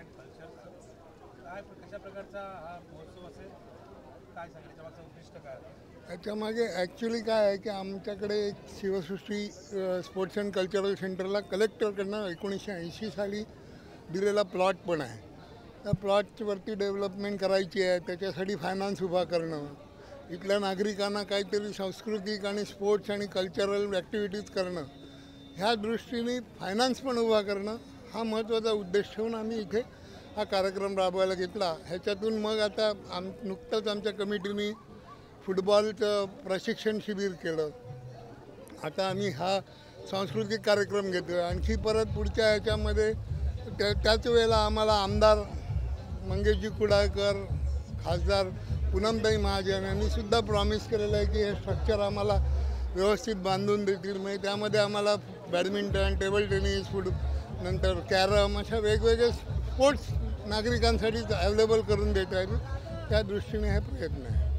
And culture काय कशा प्रकारचा हा महोत्सव असेल, काय सांगण्याच्या मागचं उद्दिष्ट काय आहे? याच्यामागे ॲक्च्युली काय आहे की आमच्याकडे एक शिवसृष्टी स्पोर्ट्स अँड कल्चरल सेंटरला कलेक्टरकडनं 1980 साली दिलेला प्लॉट पण आहे. त्या प्लॉटवरती डेव्हलपमेंट करायची आहे, त्याच्यासाठी फायनान्स उभा करणं, इथल्या नागरिकांना काहीतरी सांस्कृतिक आणि स्पोर्ट्स आणि कल्चरल ॲक्टिव्हिटीज करणं, ह्या दृष्टीने फायनान्स पण उभा करणं हा महत्त्वाचा उद्देश ठेवून आम्ही इथे हा कार्यक्रम राबवायला घेतला. ह्याच्यातून मग आता नुकतंच आमच्या कमिटीने फुटबॉलचं प्रशिक्षण शिबिर केलं. आता आम्ही हा सांस्कृतिक कार्यक्रम घेतो आहे. आणखी परत पुढच्या ह्याच्यामध्ये त्याच वेळेला आम्हाला आमदार मंगेशजी कुडाळकर, खासदार पूनमताई महाजन यांनी सुद्धा प्रॉमिस केलेलं आहे की हे स्ट्रक्चर आम्हाला व्यवस्थित बांधून देतील. म्हणजे त्यामध्ये आम्हाला बॅडमिंटन, टेबल टेनिस, नंतर कॅरम अशा वेगवेगळे स्पोर्ट्स नागरिकांसाठी अवेलेबल करून देता येतील. त्या दृष्टीने हे प्रयत्न आहे.